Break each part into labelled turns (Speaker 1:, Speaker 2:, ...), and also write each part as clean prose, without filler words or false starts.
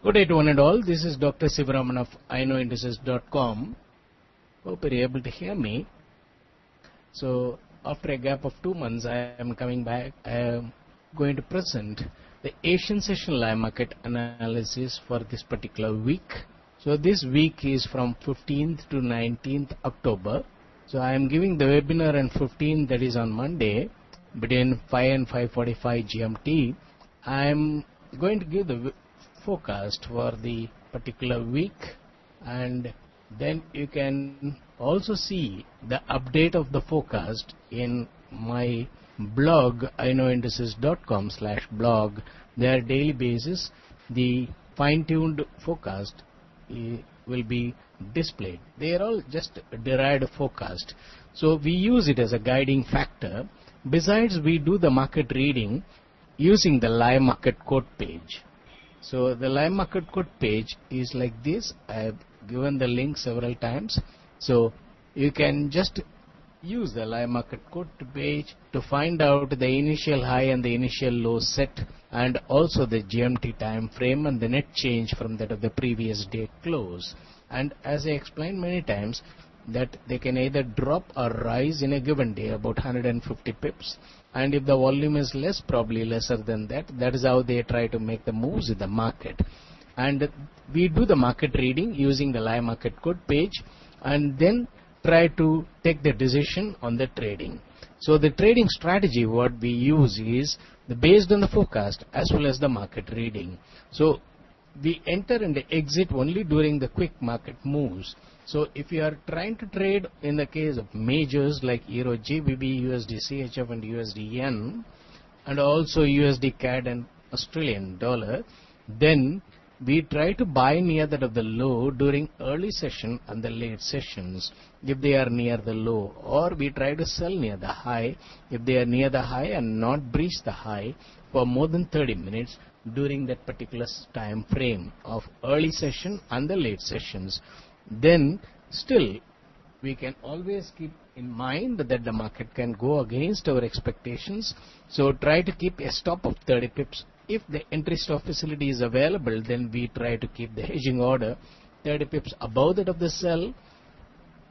Speaker 1: Good day to one and all. This is Dr. Sivaraman of iknowindices.com. Hope you're able to hear me. So, after a gap of 2 months, I am coming back. I am going to present the Asian session live market analysis for this particular week. So, this week is from 15th to 19th October. So, I am giving the webinar on 15th, that is on Monday, between 5 and 5:45 GMT. I am going to give the forecast for the particular week, and then you can also see the update of the forecast in my blog iknowindices.com/blog. There daily basis the fine-tuned forecast will be displayed. They are all just derived forecast, so we use it as a guiding factor. Besides, we do the market reading using the live market quote page. So the live market quote page is like this. I have given the link several times. So you can just use the live market quote page to find out the initial high and the initial low set, and also the GMT time frame and the net change from that of the previous day close. And as I explained many times, that they can either drop or rise in a given day about 150 pips, and if the volume is less, probably lesser than that. That is how they try to make the moves in the market. And we do the market reading using the live market quote page, and then try to take the decision on the trading. So the trading strategy what we use is based on the forecast as well as the market reading. So we enter and exit only during the quick market moves. So if you are trying to trade in the case of majors like Euro GBP, USD CHF and USD Yen, and also USD CAD and Australian dollar, then we try to buy near that of the low during early session and the late sessions if they are near the low, or we try to sell near the high if they are near the high and not breach the high for more than 30 minutes during that particular time frame of early session and the late sessions. Then still we can always keep in mind that the market can go against our expectations, so try to keep a stop of 30 pips. If the entry stop facility is available, then we try to keep the hedging order 30 pips above that of the sell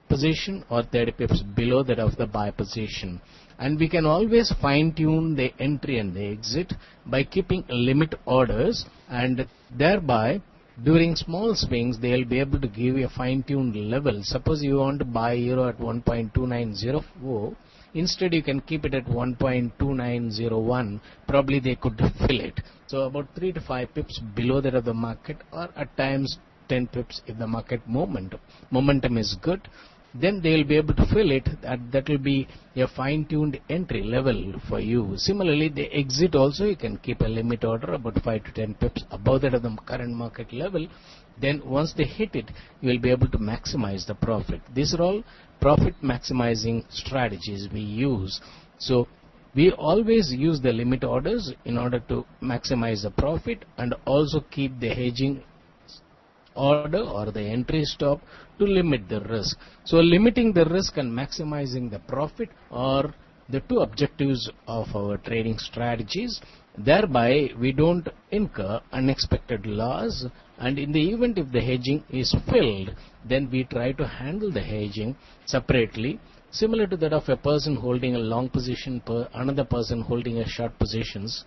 Speaker 1: position or 30 pips below that of the buy position. And we can always fine tune the entry and the exit by keeping limit orders, and thereby during small swings they will be able to give you a fine-tuned level. Suppose you want to buy euro at 1.2904, instead you can keep it at 1.2901. Probably they could fill it. So about 3 to 5 pips below that of the market, or at times 10 pips if the market momentum is good. Then they will be able to fill it. That will be a fine-tuned entry level for you. Similarly, the exit also you can keep a limit order about 5 to 10 pips above that of the current market level. Then once they hit it, you will be able to maximize the profit. These are all profit maximizing strategies we use. So we always use the limit orders in order to maximize the profit, and also keep the hedging order or the entry stop to limit the risk. So limiting the risk and maximizing the profit are the two objectives of our trading strategies. Thereby we don't incur unexpected loss, and in the event if the hedging is filled, then we try to handle the hedging separately, similar to that of a person holding a long position per another person holding a short positions.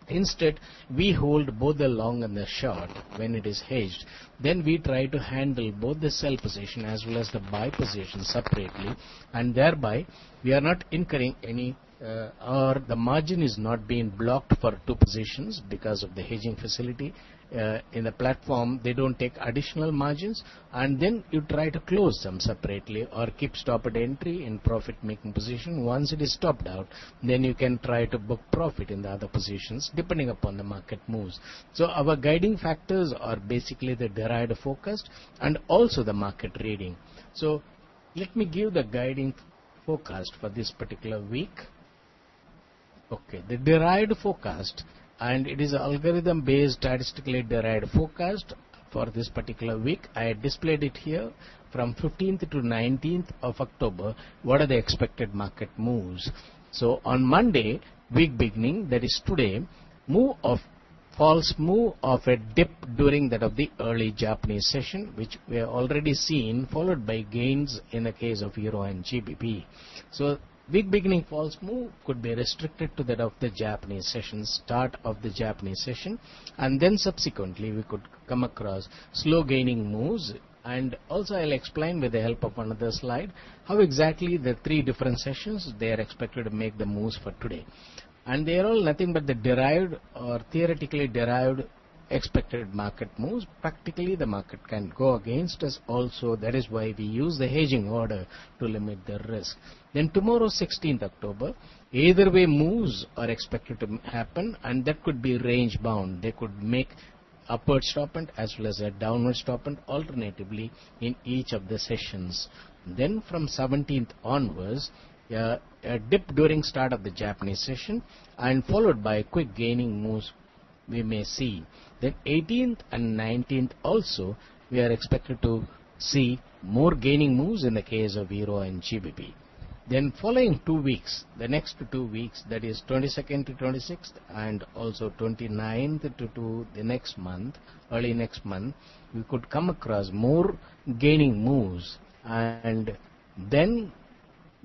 Speaker 1: Instead, we hold both the long and the short when it is hedged. Then we try to handle both the sell position as well as the buy position separately, and thereby we are not incurring any or the margin is not being blocked for two positions because of the hedging facility. In the platform they don't take additional margins, and then you try to close them separately or keep stop at entry in profit making position. Once it is stopped out, then you can try to book profit in the other positions depending upon the market moves. So our guiding factors are basically the derived forecast and also the market reading. So let me give the guiding forecast for this particular week. Okay, the derived forecast, and it is algorithm based statistically derived forecast for this particular week. I displayed it here from 15th to 19th of October. What are the expected market moves? So on Monday, week beginning, that is today, move of false move of a dip during that of the early Japanese session, which we have already seen, followed by gains in the case of Euro and GBP. So weak beginning false move could be restricted to that of the Japanese session, start of the Japanese session, and then subsequently we could come across slow gaining moves. And also I'll explain with the help of another slide how exactly the three different sessions they are expected to make the moves for today. And they are all nothing but the derived or theoretically derived expected market moves. Practically the market can go against us also. That is why we use the hedging order to limit the risk. Then tomorrow, 16th October, either way moves are expected to happen, and that could be range bound. They could make upward stoppant as well as a downward stoppant alternatively in each of the sessions. Then from 17th onwards, a dip during start of the Japanese session and followed by quick gaining moves we may see. Then 18th and 19th also we are expected to see more gaining moves in the case of Euro and GBP. Then following 2 weeks, the next 2 weeks, that is 22nd to 26th and also 29th to the next month, early next month, we could come across more gaining moves. And then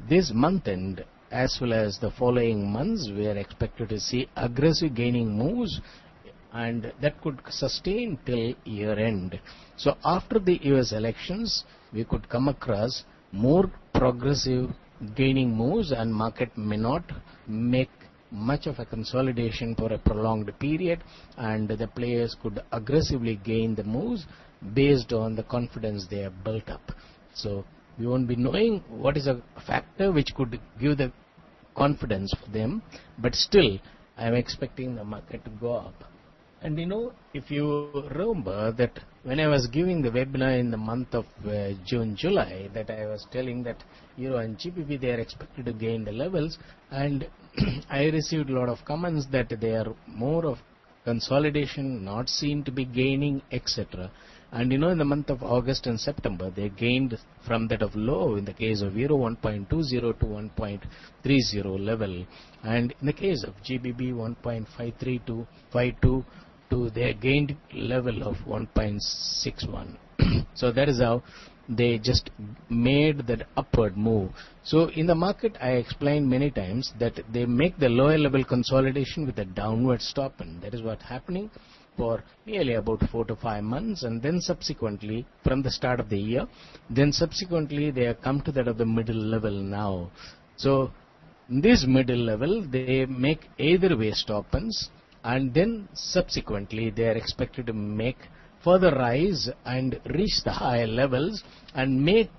Speaker 1: this month end as well as the following months, we are expected to see aggressive gaining moves, and that could sustain till year end. So after the US elections, we could come across more progressive gaining moves, and market may not make much of a consolidation for a prolonged period, and the players could aggressively gain the moves based on the confidence they have built up. So we won't be knowing what is a factor which could give the confidence for them, but still I am expecting the market to go up. And if you remember that when I was giving the webinar in the month of June, July, that I was telling that Euro and GBP, they are expected to gain the levels, and I received a lot of comments that they are more of consolidation, not seen to be gaining, etc. And in the month of August and September, they gained from that of low in the case of Euro 1.20 to 1.30 level, and in the case of GBP 1.53 to 52 to their gained level of 1.61. So that is how they just made that upward move. So in the market, I explained many times that they make the lower level consolidation with a downward stop, and that is what's happening for nearly about 4 to 5 months, and then subsequently from the start of the year, then subsequently they have come to that of the middle level now. So in this middle level, they make either way stop-ins, and then subsequently they are expected to make further rise and reach the higher levels and make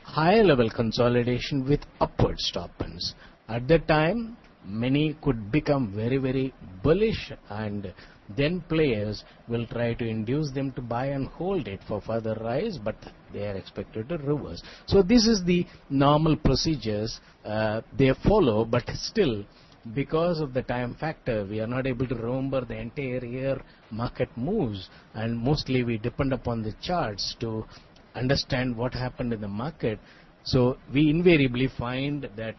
Speaker 1: higher level consolidation with upward stop-ins. At that time, many could become very, very bullish, and then players will try to induce them to buy and hold it for further rise, but they are expected to reverse. So this is the normal procedures they follow, but still, because of the time factor, we are not able to remember the entire year market moves, and mostly we depend upon the charts to understand what happened in the market. So we invariably find that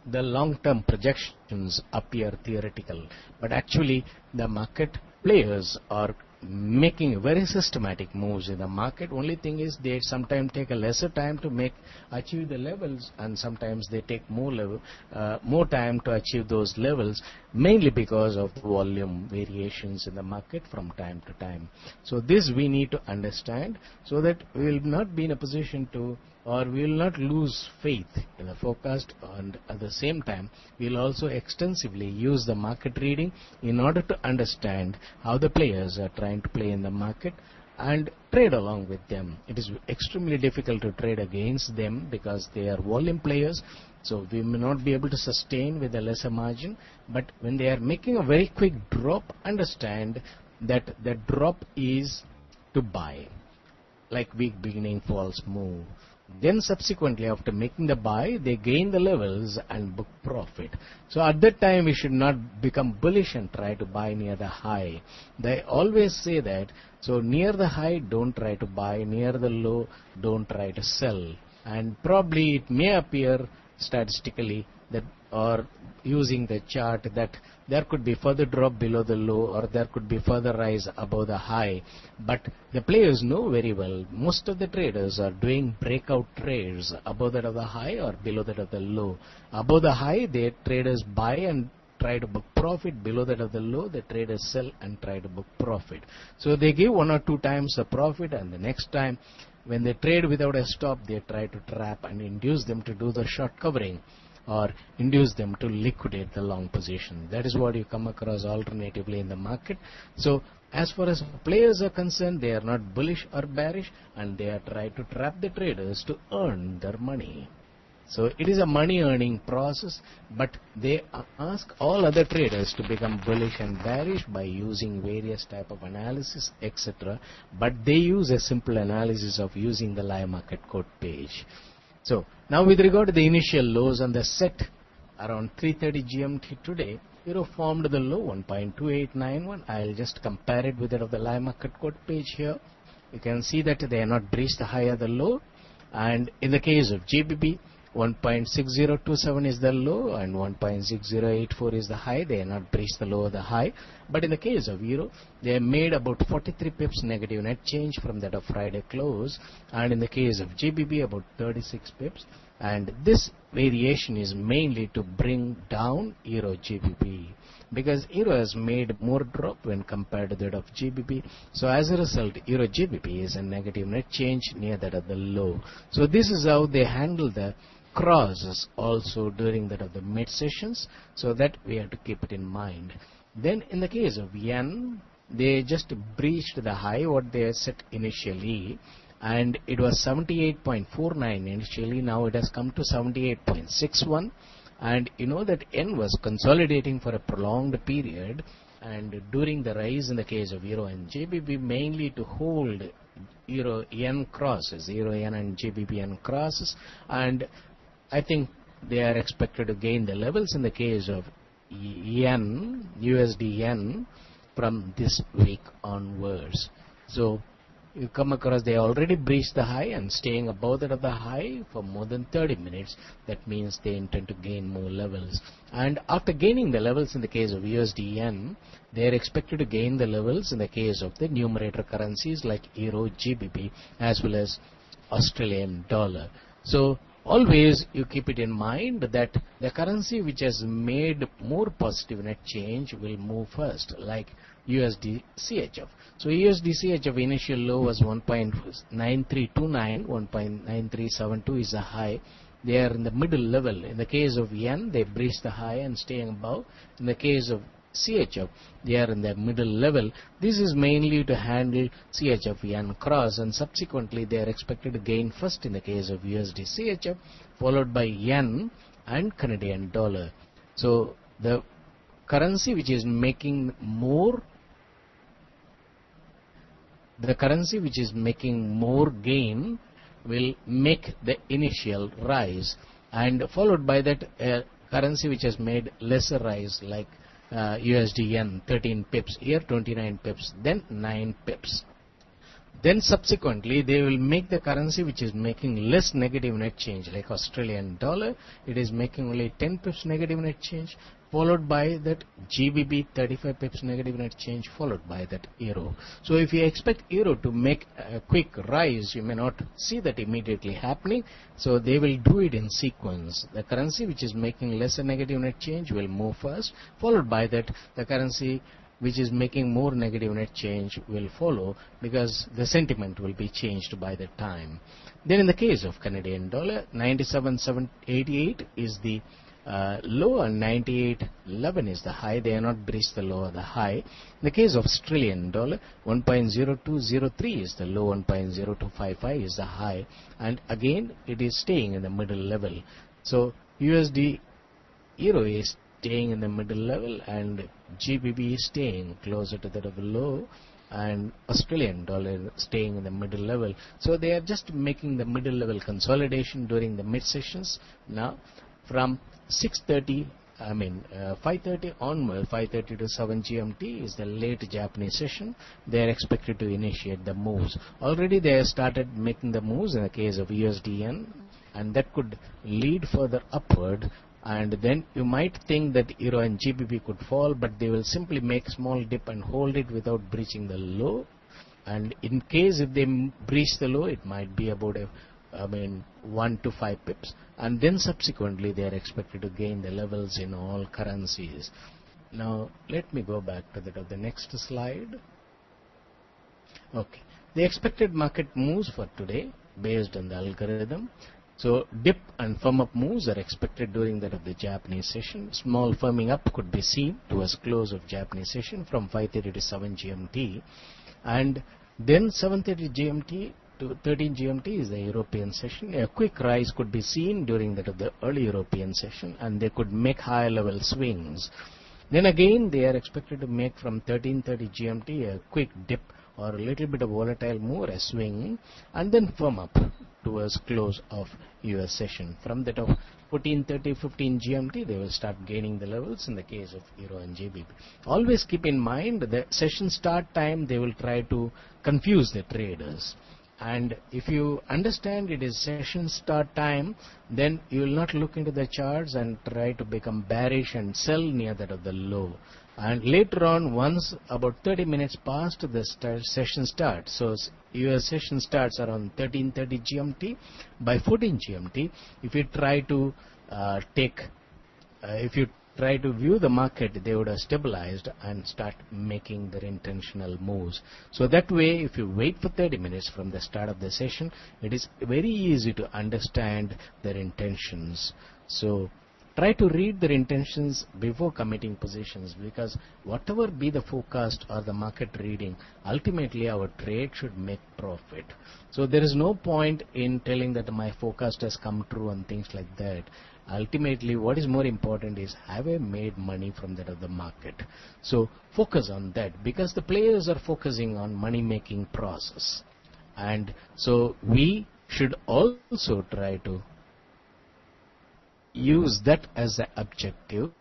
Speaker 1: the long-term projections appear theoretical, but actually the market players are making very systematic moves in the market. Only thing is they sometimes take a lesser time to achieve the levels, and sometimes they take more time to achieve those levels, mainly because of the volume variations in the market from time to time. So this we need to understand, so that we will not be in a position to, or we will not lose faith in the forecast, and at the same time we will also extensively use the market reading in order to understand how the players are trying to play in the market and trade along with them. It is extremely difficult to trade against them because they are volume players, so we may not be able to sustain with a lesser margin, but when they are making a very quick drop, understand that the drop is to buy, like weak beginning false move. Then subsequently, after making the buy, they gain the levels and book profit. So at that time, we should not become bullish and try to buy near the high. They always say that, so near the high, don't try to buy, near the low, don't try to sell. And probably it may appear statistically that or using the chart that there could be further drop below the low or there could be further rise above the high, but the players know very well most of the traders are doing breakout trades above that of the high or below that of the low. Above the high, the traders buy and try to book profit. Below that of the low, the traders sell and try to book profit. So they give 1 or 2 times the profit, and the next time when they trade without a stop, they try to trap and induce them to do the short covering or induce them to liquidate the long position. That is what you come across alternatively in the market. So as far as players are concerned, they are not bullish or bearish, and they are trying to trap the traders to earn their money. So it is a money earning process, but they ask all other traders to become bullish and bearish by using various type of analysis, etc. But they use a simple analysis of using the live market quote page. So now with regard to the initial lows on the set around 3:30 GMT today, Euro formed the low 1.2891. I'll just compare it with that of the live market quote page here. You can see that they are not breached the high or the low, and in the case of GBP, 1.6027 is the low and 1.6084 is the high. They are not breached the low or the high. But in the case of Euro, they have made about 43 pips negative net change from that of Friday close, and in the case of GBP about 36 pips. And this variation is mainly to bring down Euro GBP, because Euro has made more drop when compared to that of GBP. So as a result, Euro GBP is a negative net change near that of the low. So this is how they handle the crosses also during that of the mid sessions, so that we have to keep it in mind. Then in the case of yen, they just breached the high what they set initially, and it was 78.49 initially. Now it has come to 78.61, and you know that yen was consolidating for a prolonged period, and during the rise in the case of Euro and GBP, mainly to hold Euro yen crosses, Euro yen and GBP yen crosses, and I think they are expected to gain the levels in the case of yen, USD yen, from this week onwards. So you come across they already breached the high and staying above that of the high for more than 30 minutes. That means they intend to gain more levels. And after gaining the levels in the case of USD yen, they are expected to gain the levels in the case of the numerator currencies like Euro, GBP, as well as Australian dollar. So always you keep it in mind that the currency which has made more positive net change will move first, like USD CHF. So USD CHF initial low was 1.9329, 1.9372 is the high. They are in the middle level. In the case of yen, they breached the high and staying above. In the case of CHF, they are in the middle level. This is mainly to handle CHF yen cross, and subsequently they are expected to gain first in the case of USD CHF, followed by yen and Canadian dollar. So the currency which is making more gain will make the initial rise, and followed by that currency which has made lesser rise, like USD yen 13 pips, here 29 pips, then 9 pips. Then subsequently they will make the currency which is making less negative net change, like Australian dollar. It is making only 10 pips negative net change, followed by that GBP 35 pips negative net change, followed by that Euro. So if you expect Euro to make a quick rise, you may not see that immediately happening. So they will do it in sequence. The currency which is making lesser negative net change will move first, followed by that the currency which is making more negative net change will follow, because the sentiment will be changed by the time. Then in the case of Canadian dollar, 97.788 is the low and 98.11 is the high. They are not breached the low or the high. In the case of Australian dollar, 1.0203 is the low, 1.0255 is the high, and again it is staying in the middle level. So USD Euro is staying in the middle level, and GBP is staying closer to that of the low, and Australian dollar staying in the middle level. So they are just making the middle level consolidation during the mid sessions. Now from 5:30 onward, 5:30 to 7 GMT is the late Japanese session. They are expected to initiate the moves. Already they have started making the moves in the case of USD yen, and that could lead further upward and then you might think that Euro and GBP could fall, but they will simply make small dip and hold it without breaching the low. And in case if they breach the low, it might be about 1 to 5 pips, and then subsequently they are expected to gain the levels in all currencies. Now let me go back to the next slide. Okay, the expected market moves for today based on the algorithm. So dip and firm up moves are expected during that of the Japanese session. Small firming up could be seen towards close of Japanese session from 5:30 to 7 GMT, and then 7:30 GMT to 13 GMT is the European session. A quick rise could be seen during that of the early European session, and they could make higher level swings. Then again they are expected to make from 13:30 GMT a quick dip or a little bit of volatile move, a swing, and then firm up towards close of US session. From that of 14:30 15 GMT they will start gaining the levels in the case of Euro and GBP. Always keep in mind the session start time, they will try to confuse the traders. And if you understand it is session start time, then you will not look into the charts and try to become bearish and sell near that of the low. And later on, once about 30 minutes past the session starts, so your session starts around 13:30 GMT, by 14 GMT, if you try to try to view the market, they would have stabilized and start making their intentional moves. So that way, if you wait for 30 minutes from the start of the session, it is very easy to understand their intentions. So try to read their intentions before committing positions, because whatever be the forecast or the market reading, ultimately our trade should make profit. So there is no point in telling that my forecast has come true and things like that. Ultimately, what is more important is, have I made money from that of the market? So focus on that, because the players are focusing on money making process, and so we should also try to use that as the objective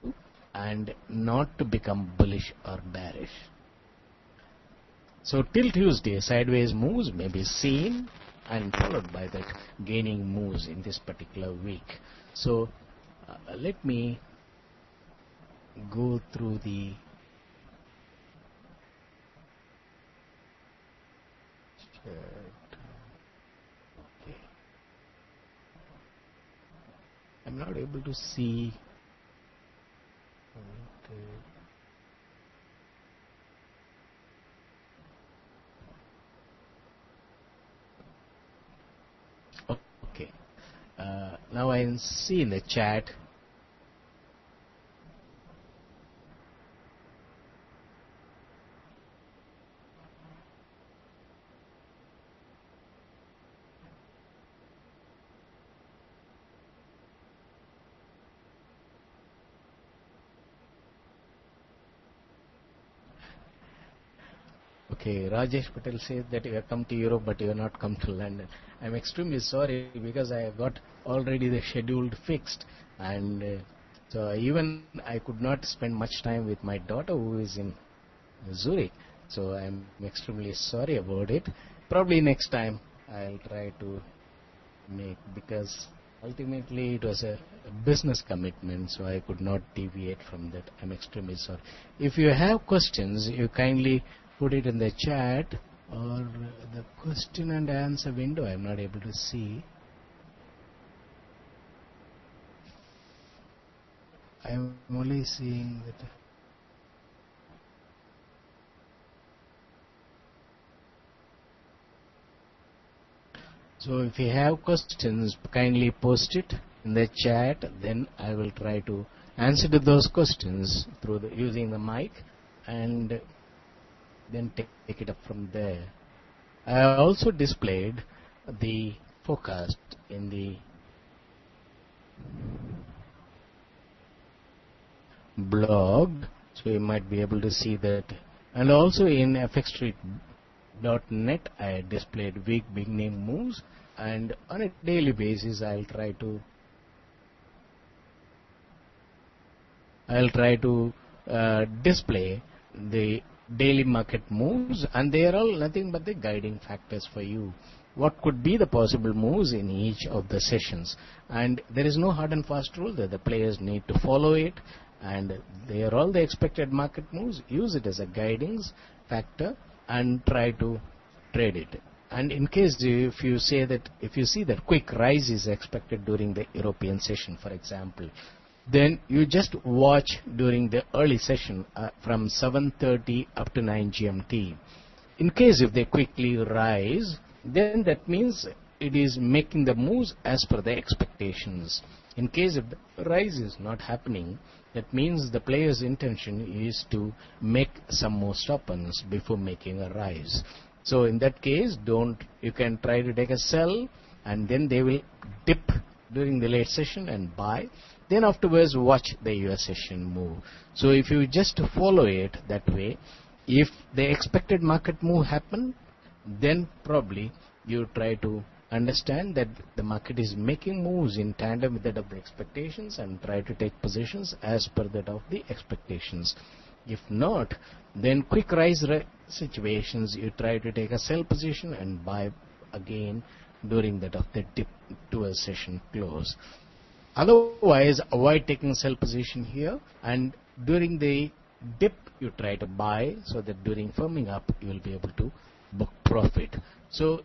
Speaker 1: and not to become bullish or bearish. So till Tuesday, sideways moves may be seen and followed by that gaining moves in this particular week. So let me go through the chart. Okay. I'm not able to see. Okay. Now I can see in the chat. Okay, Rajesh Patel says that you have come to Europe but you have not come to London. I'm extremely sorry, because I have got already the schedule fixed, and so even I could not spend much time with my daughter who is in Zurich. So I'm extremely sorry about it. Probably next time I'll try to make, because ultimately it was a business commitment, so I could not deviate from that. I'm extremely sorry. If you have questions, you kindly put it in the chat or the question and answer window. I'm not able to see. I'm only seeing that. So if you have questions, kindly post it in the chat, then I will try to answer to those questions through using the mic, and then take it up from there. I also displayed the forecast in the blog, so you might be able to see that. And also in fxstreet.net I displayed week beginning moves, and on a daily basis I'll try to display the daily market moves, and they are all nothing but the guiding factors for you. what could be the possible moves in each of the sessions. And there is no hard and fast rule that the players need to follow it, and they are all the expected market moves. Use it as a guiding factor and try to trade it. And in case if you see that quick rise is expected during the European session, for example, then you just watch during the early session from 7:30 up to 9 GMT. In case if they quickly rise, then that means it is making the moves as per the expectations. In case if the rise is not happening, that means the player's intention is to make some more stop-ins before making a rise. So in that case, you can try to take a sell, and then they will dip during the late session and buy. Then afterwards watch the US session move. So if you just follow it that way, if the expected market move happen, then probably you try to understand that the market is making moves in tandem with that of the expectations and try to take positions as per that of the expectations. If not, then quick rise situations, you try to take a sell position and buy again during that of the dip to a session close. Otherwise, avoid taking sell position here, and during the dip you try to buy, so that during firming up you will be able to book profit. So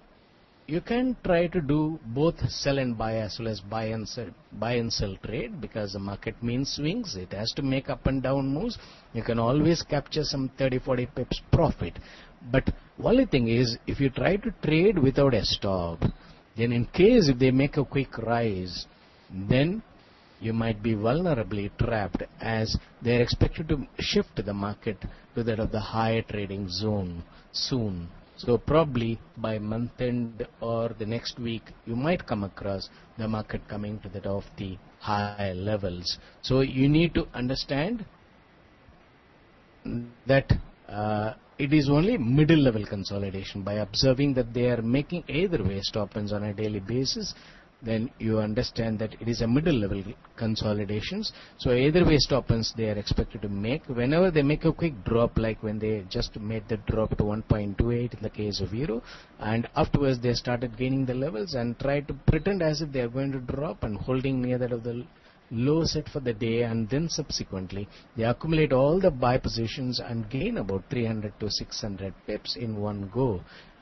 Speaker 1: you can try to do both sell and buy as well as buy and sell trade, because the market means swings. It has to make up and down moves. You can always capture some 30-40 pips profit. But only thing is, if you try to trade without a stop, then in case if they make a quick rise, then you might be vulnerably trapped, as they are expected to shift the market to that of the higher trading zone soon. So probably by month end or the next week, you might come across the market coming to that of the high levels. So you need to understand that it is only middle level consolidation. By observing that they are making either way stop-ins on a daily basis, then you understand that it is a middle level consolidations. So either way stop-ins they are expected to make. Whenever they make a quick drop, like when they just made the drop to 1.28 in the case of euro, and afterwards they started gaining the levels and try to pretend as if they are going to drop and holding near that of the low set for the day, and then subsequently they accumulate all the buy positions and gain about 300 to 600 pips in one go.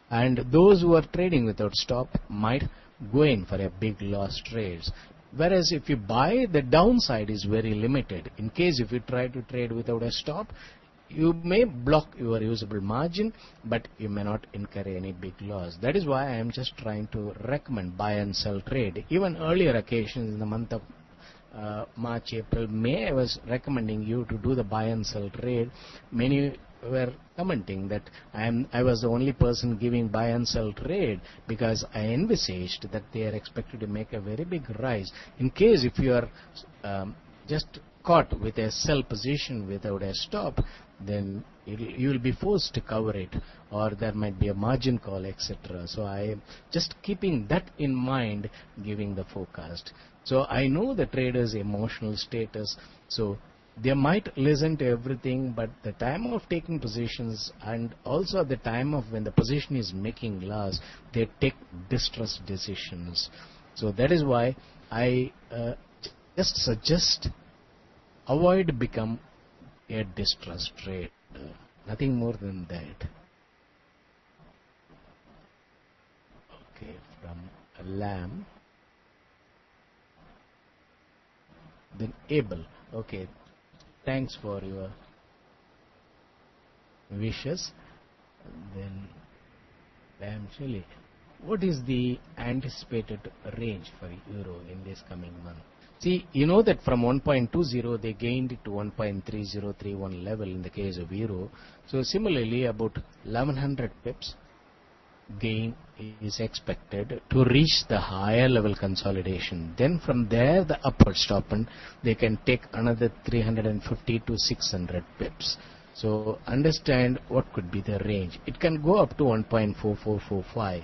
Speaker 1: And those who are trading without stop might go in for a big loss trades. Whereas if you buy, the downside is very limited. In case if you try to trade without a stop, you may block your usable margin, but you may not incur any big loss. That is why I am just trying to recommend buy and sell trade. Even earlier occasions in the month of March, April, May, I was recommending you to do the buy and sell trade. Many were commenting that I was the only person giving buy and sell trade, because I envisaged that they are expected to make a very big rise. In case if you are just caught with a sell position without a stop, then you will be forced to cover it, or there might be a margin call, etc. So I am just keeping that in mind, giving the forecast. So I know the trader's emotional status, so they might listen to everything, but the time of taking positions and also at the time of when the position is making loss, they take distressed decisions. So that is why I just suggest avoid become a distressed trader. Nothing more than that. Okay, from Lamb. Then Abel. Okay, thanks for your wishes. Then Lamb Chile. What is the anticipated range for euro in this coming month? See, you know that from 1.20 they gained it to 1.3031 level in the case of euro. So similarly, about 1100 pips gain is expected to reach the higher level consolidation. Then from there the upward stop, and they can take another 350 to 600 pips. So understand what could be the range. It can go up to 1.4445,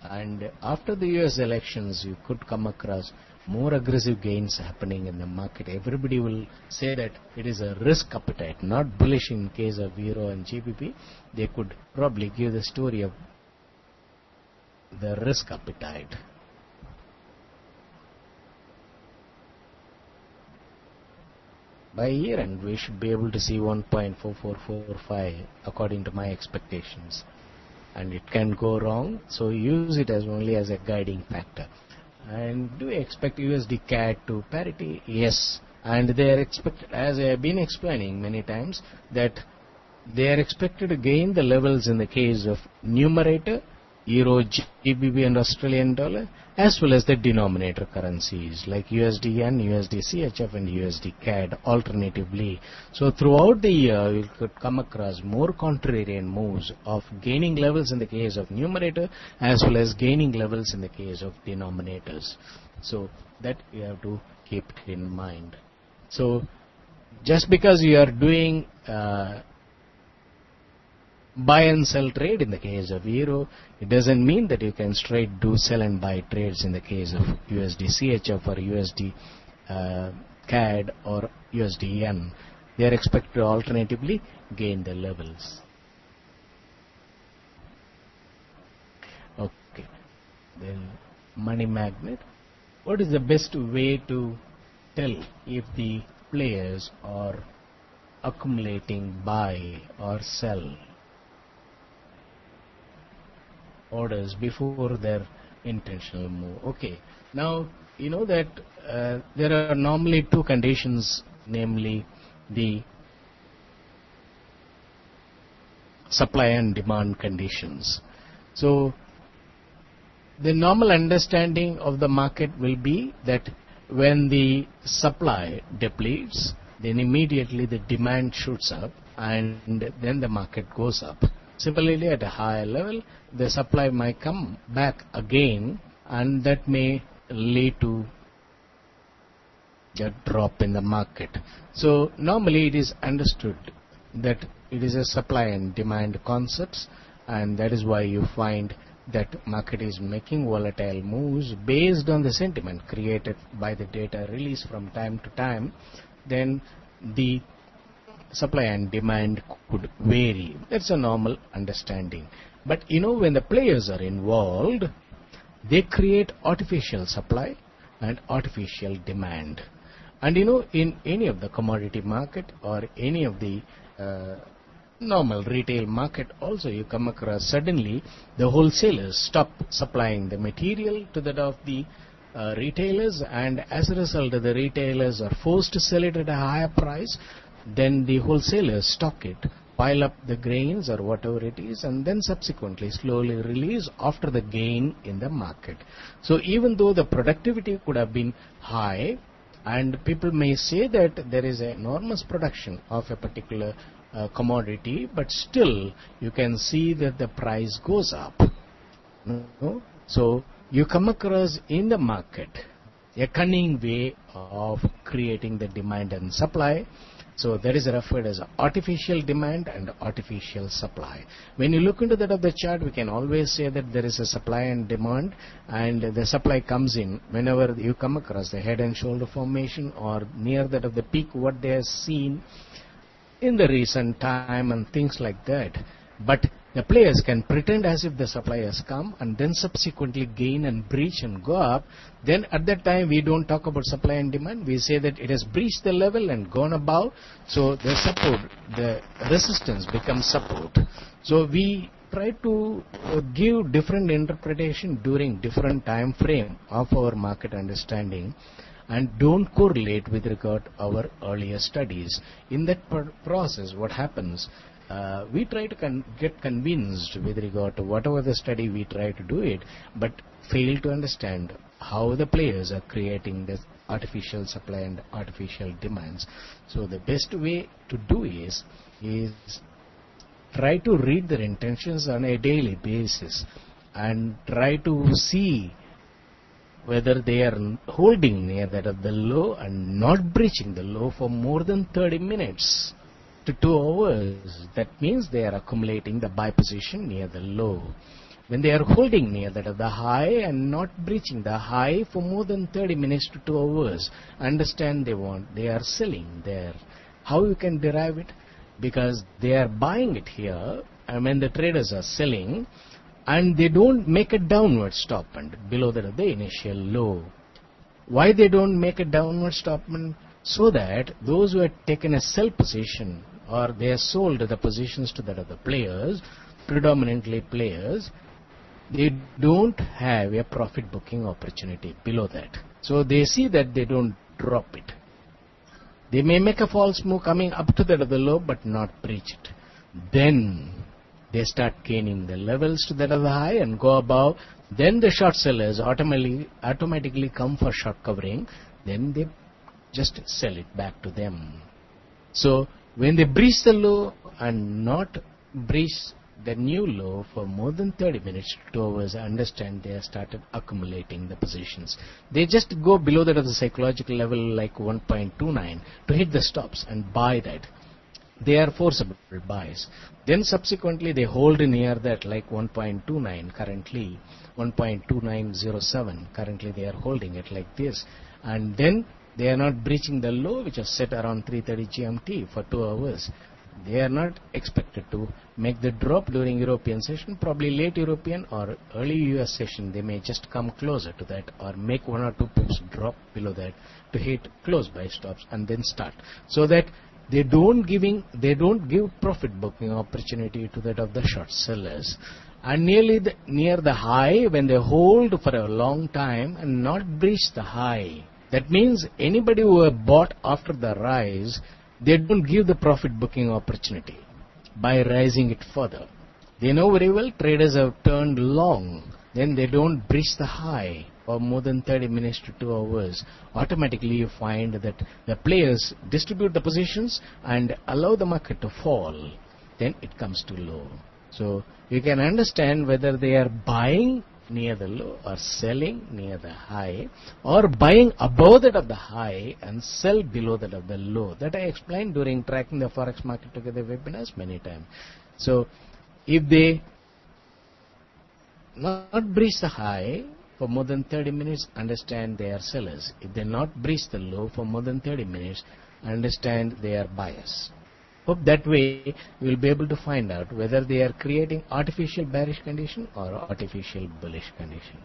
Speaker 1: and after the US elections you could come across more aggressive gains happening in the market. Everybody will say that it is a risk appetite, not bullish in case of euro and GBP. They could probably give the story of the risk appetite. By year end, we should be able to see 1.4445 according to my expectations. And it can go wrong, so use it as only as a guiding factor. And do we expect USD CAD to parity? Yes. And they are expected, as I have been explaining many times, that they are expected to gain the levels in the case of numerator, Euro, GBP and Australian dollar, as well as the denominator currencies like USD yen, USD CHF and USD CAD alternatively. So throughout the year you could come across more contrarian moves of gaining levels in the case of numerator as well as gaining levels in the case of denominators. So that you have to keep it in mind. So just because you are doing buy and sell trade in the case of euro, it doesn't mean that you can straight do sell and buy trades in the case of USD CHF or USD CAD or USD yen. They are expected to alternatively gain the levels. Okay, then money magnet. What is the best way to tell if the players are accumulating buy or sell orders before their intentional move? Okay, now you know that there are normally two conditions, namely the supply and demand conditions. So the normal understanding of the market will be that when the supply depletes, then immediately the demand shoots up and then the market goes up. Similarly, at a higher level, the supply might come back again and that may lead to a drop in the market. So normally it is understood that it is a supply and demand concepts, and that is why you find that market is making volatile moves based on the sentiment created by the data released from time to time. Then the supply and demand could vary. That's a normal understanding. But you know, when the players are involved, they create artificial supply and artificial demand. And you know, in any of the commodity market or any of the normal retail market also, you come across suddenly the wholesalers stop supplying the material to that of the retailers, and as a result the retailers are forced to sell it at a higher price. Then the wholesalers stock it, pile up the grains or whatever it is, and then subsequently slowly release after the gain in the market. So even though the productivity could have been high, and people may say that there is an enormous production of a particular commodity, but still you can see that the price goes up. No? So you come across in the market a cunning way of creating the demand and supply. So that is referred as artificial demand and artificial supply. When you look into that of the chart, we can always say that there is a supply and demand, and the supply comes in whenever you come across the head and shoulder formation or near that of the peak, what they have seen in the recent time and things like that. But the players can pretend as if the supply has come and then subsequently gain and breach and go up. Then at that time we don't talk about supply and demand. We say that it has breached the level and gone above. So the support, the resistance becomes support. So we try to give different interpretation during different time frame of our market understanding, and don't correlate with regard to our earlier studies. In that process, what happens? We try to get convinced with regard to whatever the study we try to do it, but fail to understand how the players are creating this artificial supply and artificial demands. So the best way to do is try to read their intentions on a daily basis and try to see whether they are holding near that of the low and not breaching the low for more than 30 minutes. To 2 hours, that means they are accumulating the buy position near the low. When they are holding near that of the high and not breaching the high for more than 30 minutes to 2 hours, understand they are selling there. How you can derive it? Because they are buying it here, and when the traders are selling, and they don't make a downward stop and below that of the initial low. Why they don't make a downward stop? So that those who had taken a sell position, or they have sold the positions to that of the players, predominantly players, they don't have a profit booking opportunity below that. So they see that they don't drop it. They may make a false move coming up to that of the low but not breach it. Then they start gaining the levels to that of the high and go above. Then the short sellers automatically come for short covering. Then they just sell it back to them. So when they breach the low and not breach the new low for more than 30 minutes to 2 hours, understand they have started accumulating the positions. They just go below that of the psychological level like 1.29 to hit the stops and buy that. They are forcible buys. Then subsequently they hold near that like 1.29 currently, 1.2907 currently they are holding it like this, and then they are not breaching the low which was set around 3:30 GMT for 2 hours. They are not expected to make the drop during European session, probably late European or early US session. They may just come closer to that or make 1 or 2 pips drop below that to hit close by stops and then start. So that they don't give profit booking opportunity to that of the short sellers. And near the high, when they hold for a long time and not breach the high, that means anybody who have bought after the rise, they don't give the profit booking opportunity by rising it further. They know very well traders have turned long, then they don't breach the high for more than 30 minutes to 2 hours. Automatically you find that the players distribute the positions and allow the market to fall. Then it comes to low. So you can understand whether they are buying near the low or selling near the high, or buying above that of the high and sell below that of the low. That I explained during Tracking the Forex Market Together webinars many times. So if they not breach the high for more than 30 minutes, understand they are sellers. If they not breach the low for more than 30 minutes, understand they are buyers. Hope that way you will be able to find out whether they are creating artificial bearish condition or artificial bullish condition.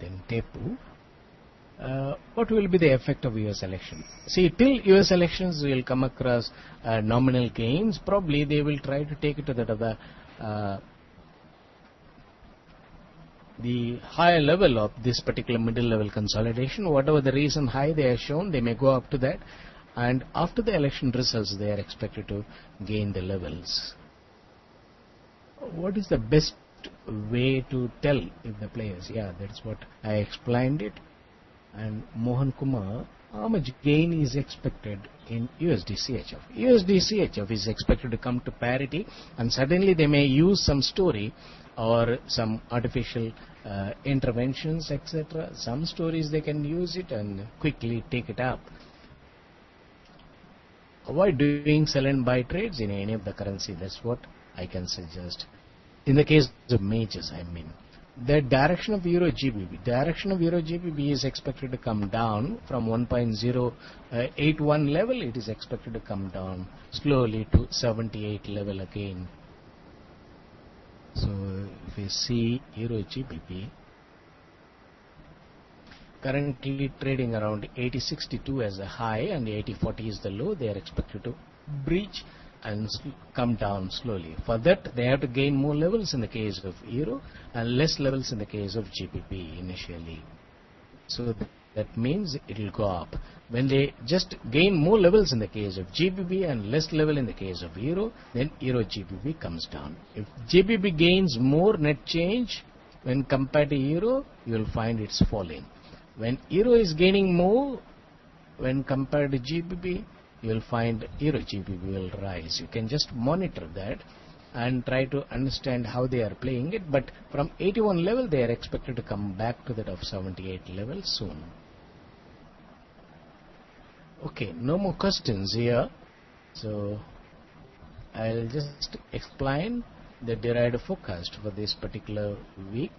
Speaker 1: Then Tepu. What will be the effect of US election? See, till US elections we will come across nominal gains. Probably they will try to take it to the higher level of this particular middle level consolidation. Whatever the reason high they have shown, they may go up to that, and after the election results they are expected to gain the levels. What is the best way to tell if the players? Yeah, that's what I explained it. And Mohan Kumar, how much gain is expected in USD CHF? USD CHF is expected to come to parity, and suddenly they may use some story or some artificial interventions, etc. Some stories they can use it and quickly take it up. Avoid doing sell and buy trades in any of the currency. That's what I can suggest. In the case of majors, I mean. The direction of Euro GBP is expected to come down from 1.081 level. It is expected to come down slowly to 78 level again. So if you see Euro GBP currently trading around 80.62 as a high and 80.40 is the low, they are expected to breach and come down slowly. For that they have to gain more levels in the case of Euro and less levels in the case of GBP initially. So that means it will go up. When they just gain more levels in the case of GBP and less level in the case of Euro, then Euro GBP comes down. If GBP gains more net change when compared to Euro, you will find it's falling. When Euro is gaining more when compared to GBP, you will find Euro GBP will rise. You can just monitor that and try to understand how they are playing it. But from 81 level, they are expected to come back to that of 78 level soon. Okay, no more questions here. So I'll just explain the derived forecast for this particular week.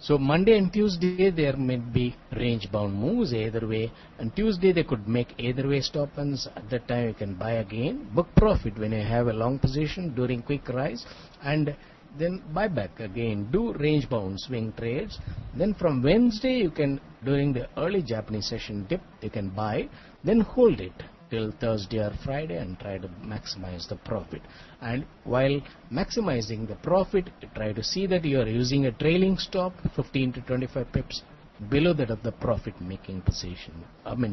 Speaker 1: So Monday and Tuesday there may be range bound moves either way, and Tuesday they could make either way stop ins. At that time you can buy again, book profit when you have a long position during quick rise, and then buy back again, do range bound swing trades. Then from Wednesday you can, during the early Japanese session dip, you can buy, then hold it till Thursday or Friday and try to maximize the profit. And while maximizing the profit, try to see that you are using a trailing stop 15 to 25 pips below that of the profit making position,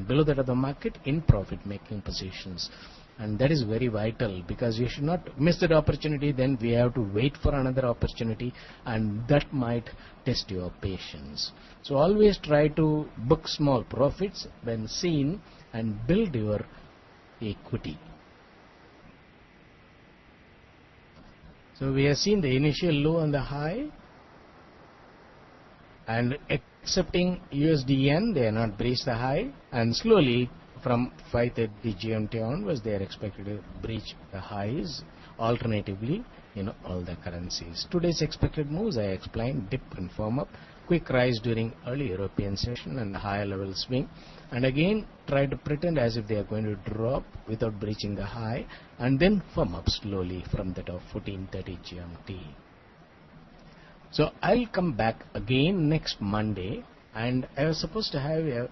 Speaker 1: below that of the market in profit making positions. And that is very vital, because you should not miss that opportunity. Then we have to wait for another opportunity, and that might test your patience. So always try to book small profits when seen and build your equity. So we have seen the initial low and the high, and excepting USD yen, they are not breached the high, and slowly from 5:30 GMT onwards they are expected to breach the highs alternatively in all the currencies. Today's expected moves I explained: dip and firm up, quick rise during early European session and higher level swing, and again try to pretend as if they are going to drop without breaching the high, and then firm up slowly from that of 14:30 GMT. So I'll come back again next Monday, and I was supposed to have a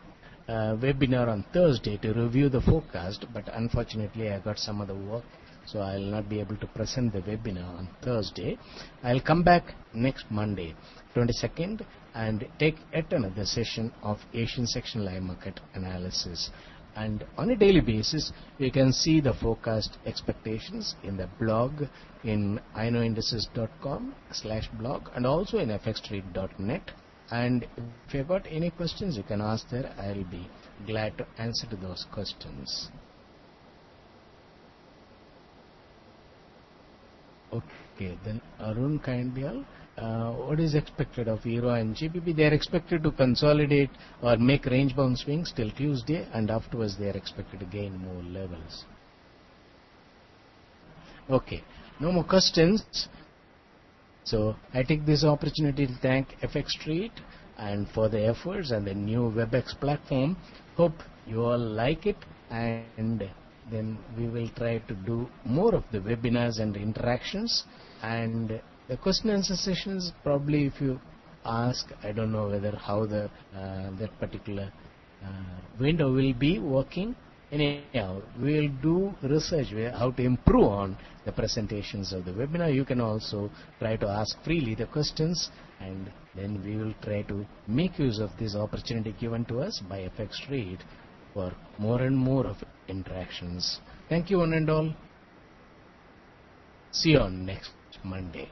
Speaker 1: webinar on Thursday to review the forecast, but unfortunately I got some other work, so I'll not be able to present the webinar on Thursday. I'll come back next Monday, 22nd, and take yet another session of Asian section live market analysis. And on a daily basis you can see the forecast expectations in the blog in iknowindices.com/blog, and also in fxtrade.net. And if you have got any questions, you can ask there. I'll be glad to answer to those questions. Okay, then Arun Kaindial, what is expected of Euro and GBP? They are expected to consolidate or make range bound swings till Tuesday, and afterwards they are expected to gain more levels. Okay, no more questions. So I take this opportunity to thank FX Street and for the efforts and the new WebEx platform. Hope you all like it, and then we will try to do more of the webinars and interactions. And the question and answer sessions, probably if you ask, I don't know whether how the that particular window will be working. Anyhow, we will do research how to improve on the presentations of the webinar. You can also try to ask freely the questions, and then we will try to make use of this opportunity given to us by FX Trade for more and more of interactions. Thank you one and all. See you on next Monday.